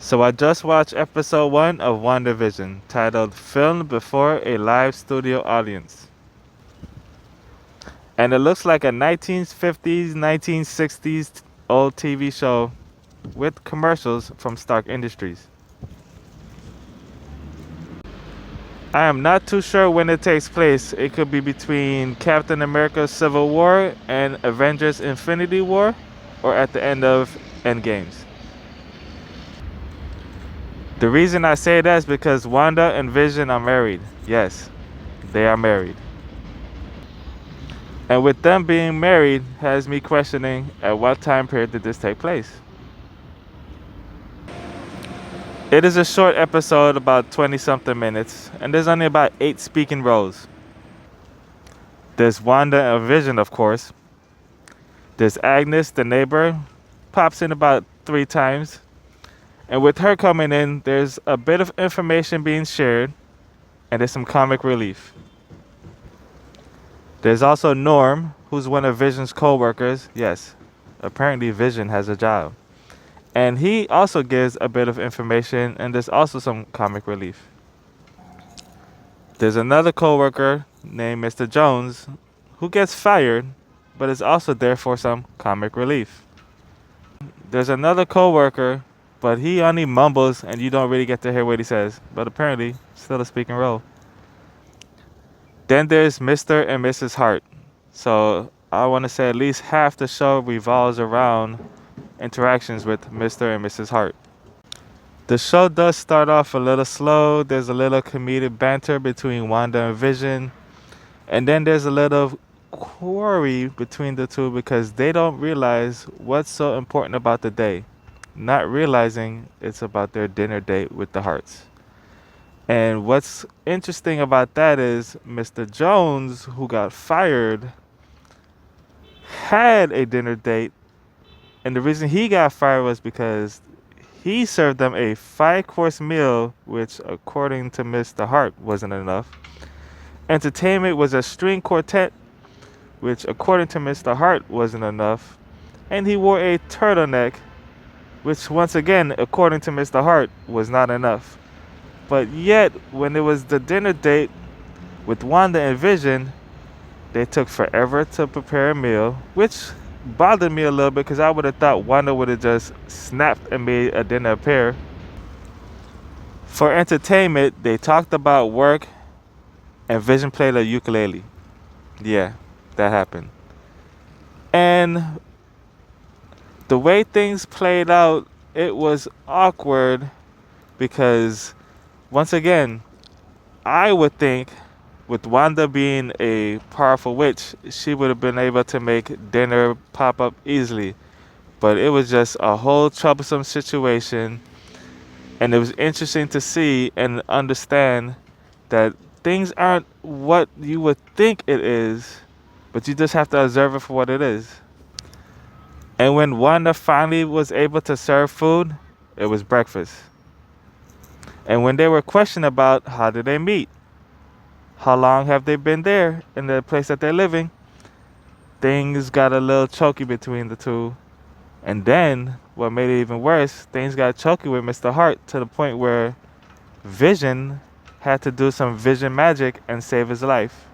So I just watched episode 1 of WandaVision, titled Filmed Before a Live Studio Audience. And it looks like a 1950s, 1960s old TV show with commercials from Stark Industries. I am not too sure when it takes place. It could be between Captain America Civil War and Avengers Infinity War, or at the end of Endgames. The reason I say that is because Wanda and Vision are married. Yes, they are married. And with them being married has me questioning at what time period did this take place. It is a short episode, about 20 something minutes, and there's only about 8 speaking roles. There's Wanda and Vision, of course. There's Agnes, the neighbor, pops in about 3 times. And with her coming in, there's a bit of information being shared, and there's some comic relief. There's also Norm, who's one of Vision's co-workers. Yes, apparently Vision has a job. And he also gives a bit of information, and there's also some comic relief. There's another co-worker named Mr. Jones who gets fired, but is also there for some comic relief. There's another co-worker, but he only mumbles and you don't really get to hear what he says, but apparently still a speaking role. Then there's Mr. and Mrs. Hart. So I want to say at least half the show revolves around interactions with Mr. and Mrs. Hart. The show does start off a little slow. There's a little comedic banter between Wanda and Vision. And then there's a little quarry between the two because they don't realize what's so important about the day. Not realizing it's about their dinner date with the Harts. And what's interesting about that is Mr. Jones, who got fired, had a dinner date. And the reason he got fired was because he served them a 5-course meal, which, according to Mr. Hart, wasn't enough. Entertainment was a string quartet, which, according to Mr. Hart, wasn't enough. And he wore a turtleneck, which, once again, according to Mr. Hart, was not enough. But yet, when it was the dinner date with Wanda and Vision, they took forever to prepare a meal, which bothered me a little bit because I would have thought Wanda would have just snapped and made a dinner appear. For entertainment, they talked about work and Vision played a ukulele. Yeah, that happened. And the way things played out, it was awkward because, once again, I would think with Wanda being a powerful witch, she would have been able to make dinner pop up easily. But it was just a whole troublesome situation. And it was interesting to see and understand that things aren't what you would think it is, but you just have to observe it for what it is. And when Wanda finally was able to serve food, it was breakfast. And when they were questioned about how did they meet, how long have they been there in the place that they're living, things got a little choky between the two. And then, what made it even worse, things got choky with Mr. Hart to the point where Vision had to do some vision magic and save his life.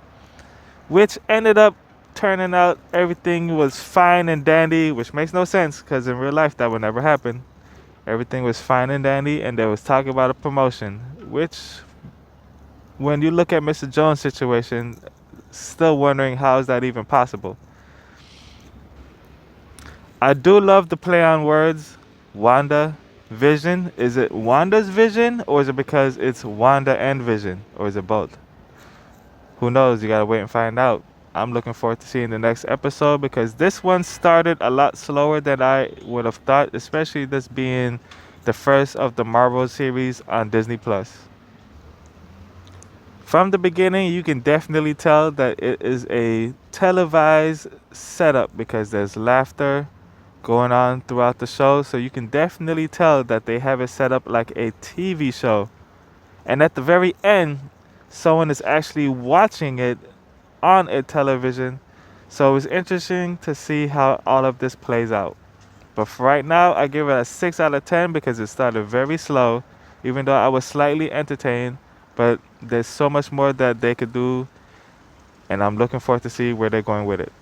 Which ended up turning out everything was fine and dandy, which makes no sense because in real life that would never happen. Everything was fine and dandy, and they was talking about a promotion, which, when you look at Mr. Jones' situation, still wondering how is that even possible. I do love the play on words, Wanda, Vision. Is it Wanda's vision, or is it because it's Wanda and Vision, or is it both? Who knows? You gotta wait and find out. I'm looking forward to seeing the next episode because this one started a lot slower than I would have thought, especially this being the first of the Marvel series on Disney+. From the beginning, you can definitely tell that it is a televised setup because there's laughter going on throughout the show. So you can definitely tell that they have it set up like a TV show. And at the very end, someone is actually watching it on a television. So it's interesting to see how all of this plays out. But for right now, I give it a 6 out of 10 because it started very slow, even though I was slightly entertained. But there's so much more that they could do, and I'm looking forward to see where they're going with it.